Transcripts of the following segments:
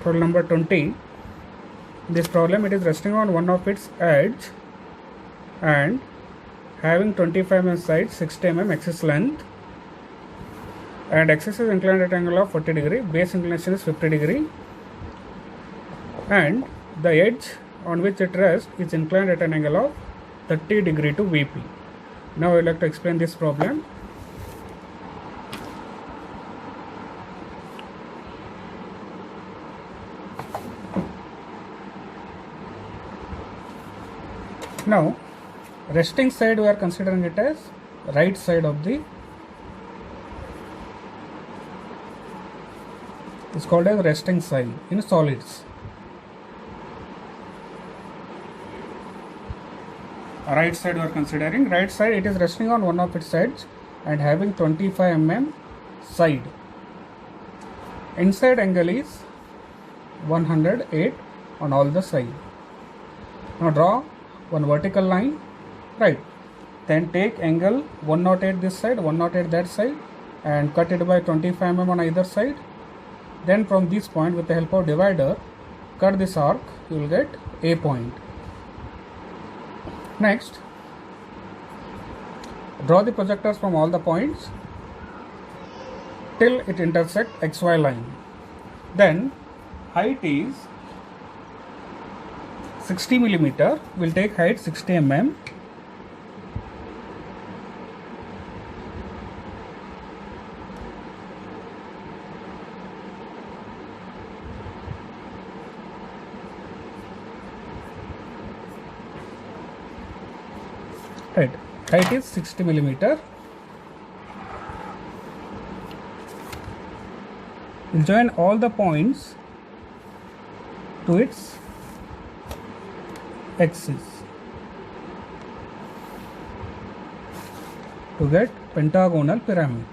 Problem number 20. This problem, it is resting on one of its edge and having 25 mm side, 60 mm axis length, and axis is inclined at angle of 40 degree, base inclination is 50 degree, and the edge on which it rests is inclined at an angle of 30 degree to VP. Now I would like to explain this problem. Now, resting side, we are considering it as right side of the, it's called as resting side in solids. Right side we are considering. Right side, it is resting on one of its sides and having 25 mm side. Inside angle is 108 on all the side. Now draw one vertical line, right? Then take angle 108 this side, 108 that side, and cut it by 25 mm on either side. Then from this point, with the help of divider, cut this arc, you will get A point. Next, draw the projectors from all the points till it intersects XY line. Then height is 60 millimeter. We'll take height 60 mm. Right. Height is 60 millimeter. We'll join all the points to its axis to get pentagonal pyramid.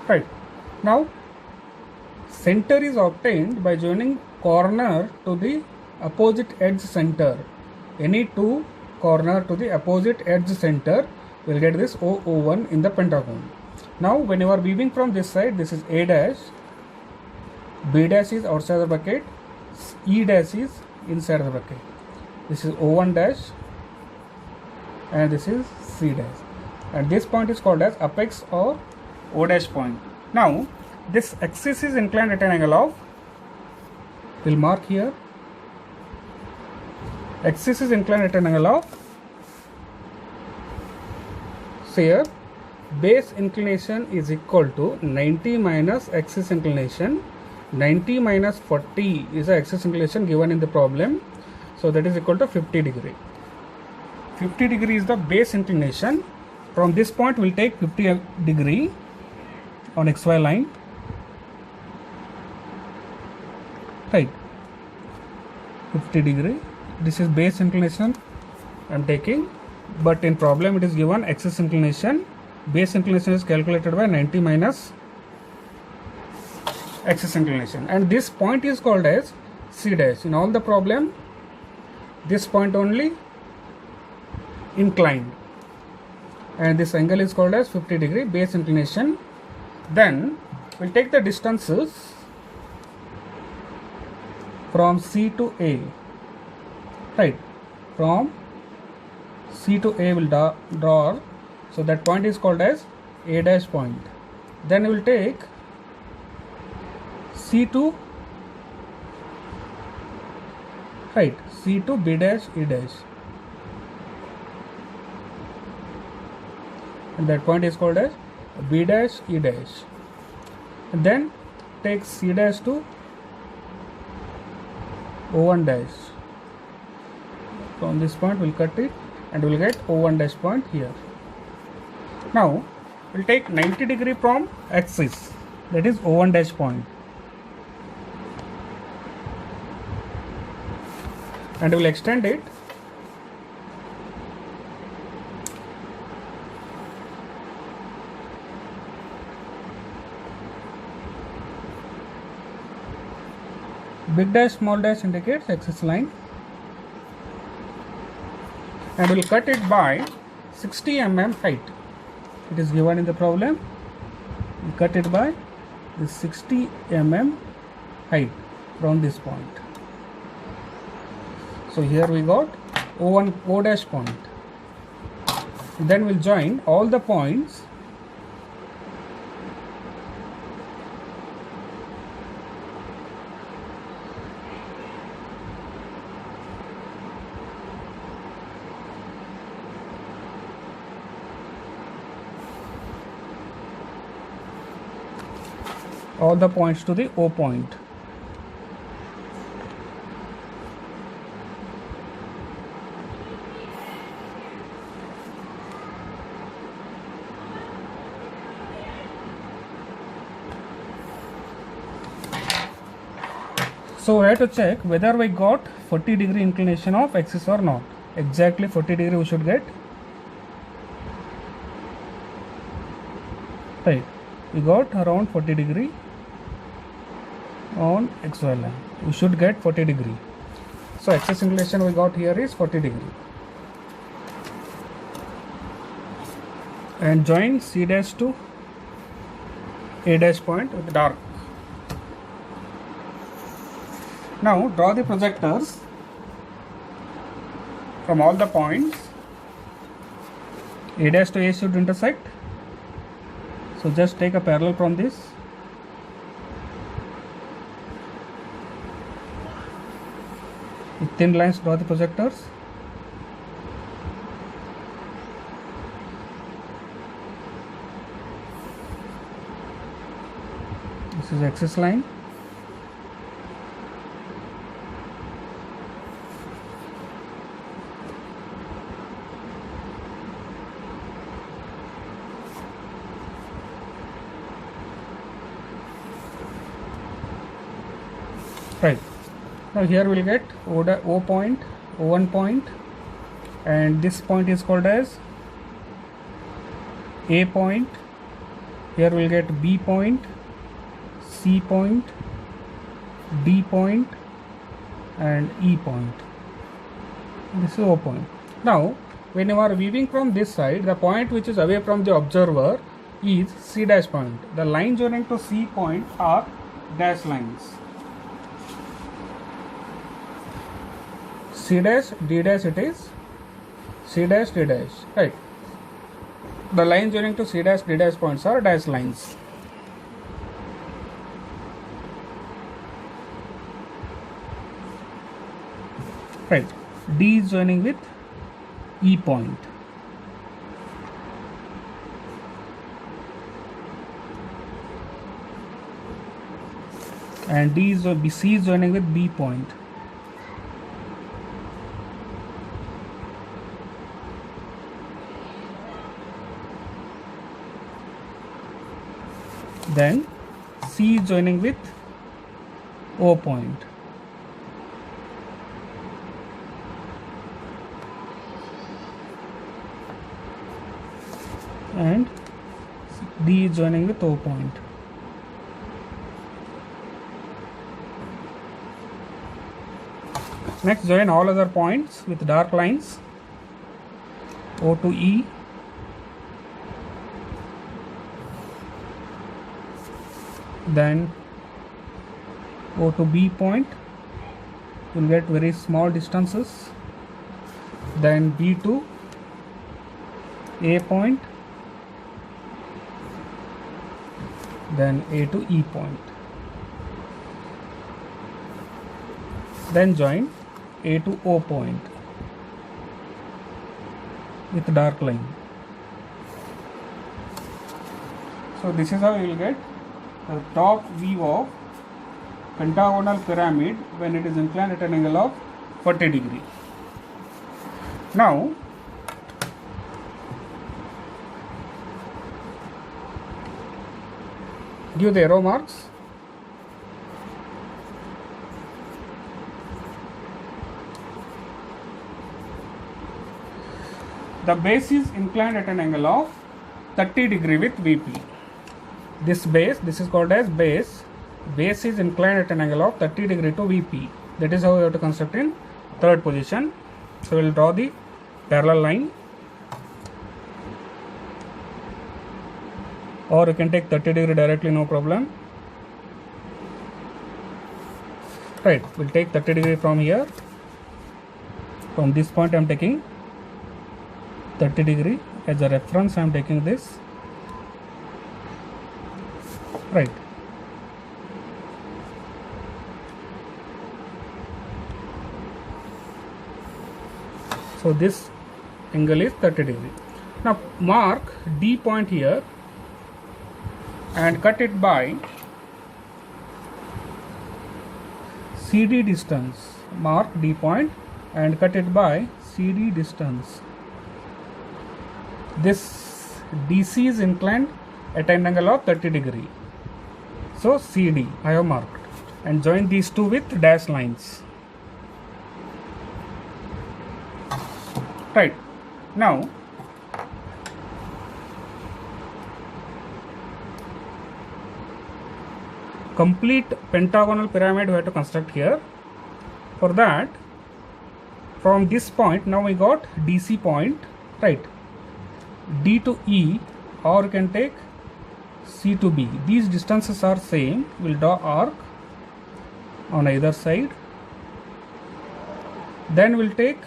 Right. Now, center is obtained by joining corner to the opposite edge center. Any two corner to the opposite edge center will get this O01 in the pentagon. Now when you are weaving from this side, this is A dash, B dash is outside the bracket, E dash is inside the bracket. This is O1 dash and this is C dash, and this point is called as apex or O dash point. Now this axis is inclined at an angle of, we'll mark here, axis is inclined at an angle of, so here base inclination is equal to 90 minus axis inclination. 90 minus 40 is the axis inclination given in the problem, so that is equal to 50 degree. 50 degree is the base inclination. From this point we'll take 50 degree on XY line, right? 50 degree. This is base inclination I am taking, but in problem it is given axis inclination. Base inclination is calculated by 90 minus axis inclination, and this point is called as C dash. In all the problem, this point only inclined, and this angle is called as 50 degree base inclination. Then we'll take the distances from C to A, right? From C to A will draw, so that point is called as A dash point. Then we will take C to, right, C to B dash E dash, and that point is called as B dash E dash. And then take C dash to O1 dash. From this point we'll cut it and we'll get O1 dash point here. Now we'll take 90 degree from axis, that is O1 dash point, and we'll extend it Big dash, small dash indicates axis line. and will cut it by 60 mm height. It is given in the problem. We cut it by the 60 mm height from this point. So here we got O1 O dash point. Then we'll join all the points to the O point. So we have to check whether we got 40 degree inclination of axis or not. Exactly 40 degree we should get. Right, we got around 40 degree on XY line. We should get 40 degree. So axis inclination we got here is 40 degree. And join C dash to A dash point with dark. Now draw the projectors from all the points. A dash to A should intersect. So just take a parallel from this. With thin lines draw the projectors. This is axis line. Right, now here we'll get O point, O1 point, and this point is called as A point. Here we'll get B point, C point, D point, and E point. This is O point. Now when you are viewing from this side, the point which is away from the observer is C dash point. The line joining to C point are dash lines. C dash D dash, it is C dash D dash, right. The line joining to C dash D dash points are dash lines. Right, D is joining with E point. And C is joining with B point. Then C is joining with O point. And D is joining with O point. Next, join all other points with dark lines. O to E, then O to B point. You will get very small distances. Then B to A point, then A to E point. Then join A to O point with dark line. So this is how you will get the top view of pentagonal pyramid when it is inclined at an angle of 40 degree. Now give the arrow marks. The base is inclined at an angle of 30 degree with VP. This base, this is called as base. Base is inclined at an angle of 30 degree to VP. That is how we have to construct in third position. So we will draw the parallel line, or you can take 30 degree directly, no problem. Right, we'll take 30 degree from here. From this point I am taking 30 degree as a reference. I am taking this. Right. So this angle is 30 degree. Now mark D point here and cut it by CD distance. Mark D point and cut it by CD distance. This DC is inclined at an angle of 30 degree. So CD I have marked, and join these two with dash lines. Right. Now complete pentagonal pyramid we have to construct here. For that, from this point now we got DC point, right? D to E, or you can take C to B. These distances are same. We'll draw arc on either side. Then we'll take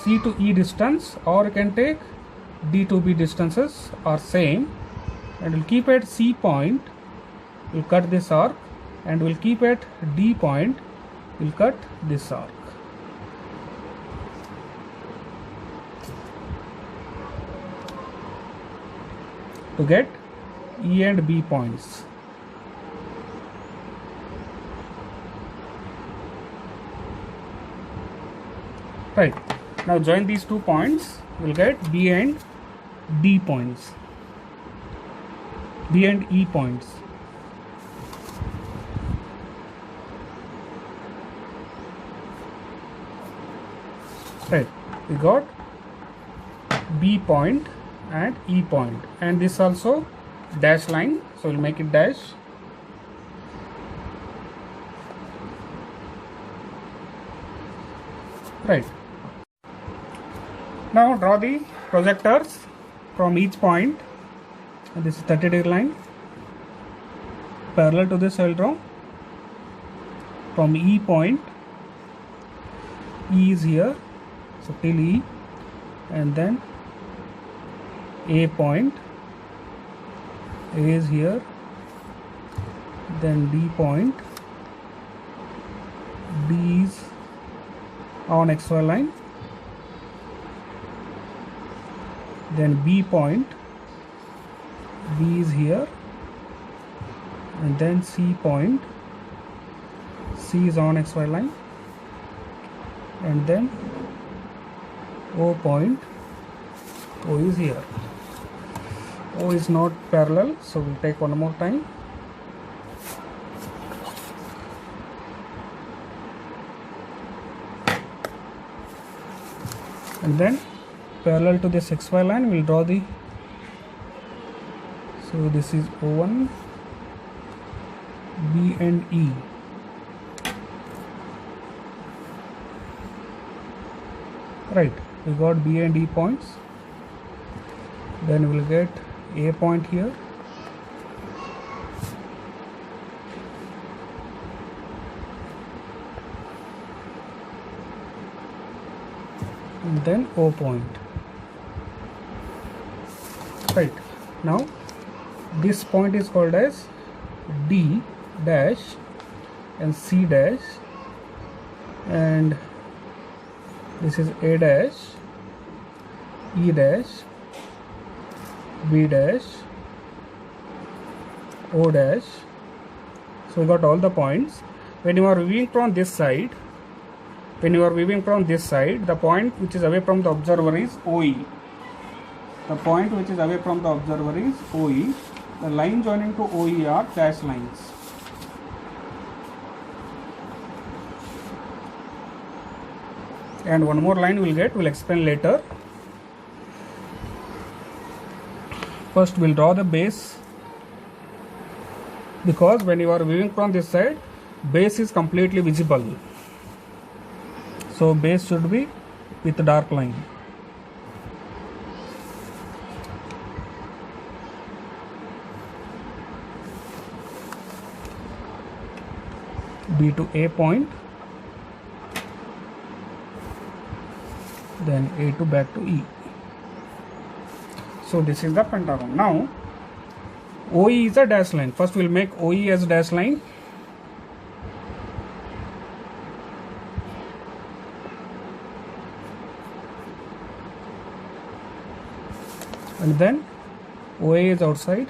C to E distance, or you can take D to B distances are same, and we'll keep at C point, we'll cut this arc, and we'll keep at D point, we'll cut this arc. To get E and B points. Right. Now join these 2 points, we'll get B and D points, B and E points. Right, we got B point and E point, and this also dash line, so we'll make it dash. Right. Now draw the projectors from each point. This is 30 degree line. Parallel to this I will draw from E point. E is here, so till E, and then A point. A is here, then D point. D is on XY line. Then B point, B is here, and then C point, C is on XY line, and then O point, O is here. O is not parallel, so we'll take one more time. And then parallel to this XY line, we'll draw the, so this is O1, B and E. Right, we got B and E points. Then we'll get A point here, and then O point. Right, now this point is called as D dash and C dash, and this is A dash, E dash, B dash, O dash. So we got all the points. When you are viewing from this side, the point which is away from the observer is OE. The point which is away from the observer is OE. The line joining to OE are dash lines. And one more line we'll explain later. First we'll draw the base, because when you are viewing from this side, base is completely visible. So base should be with dark line. B to A point, then A to back to E. So this is the pentagon. Now OE is a dash line. First we'll make OE as dash line. And then OA is outside.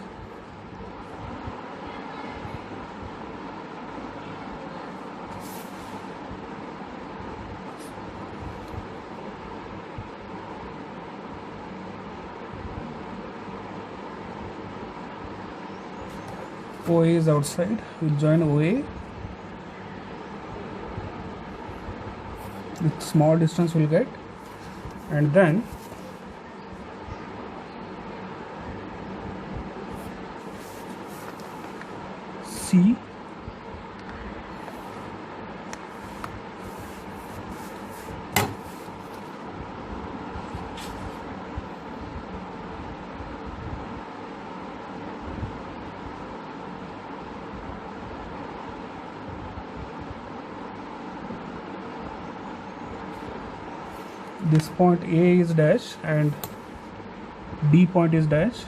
OA is outside. We'll join OA. With small distance we'll get, and then C this point A is dash and D point is dash.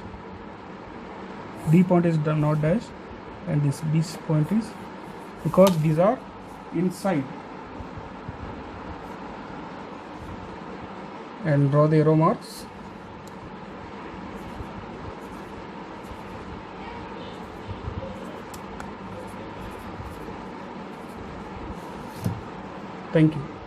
D point is not dash, and this B point is, because these are inside. And draw the arrow marks. Thank you.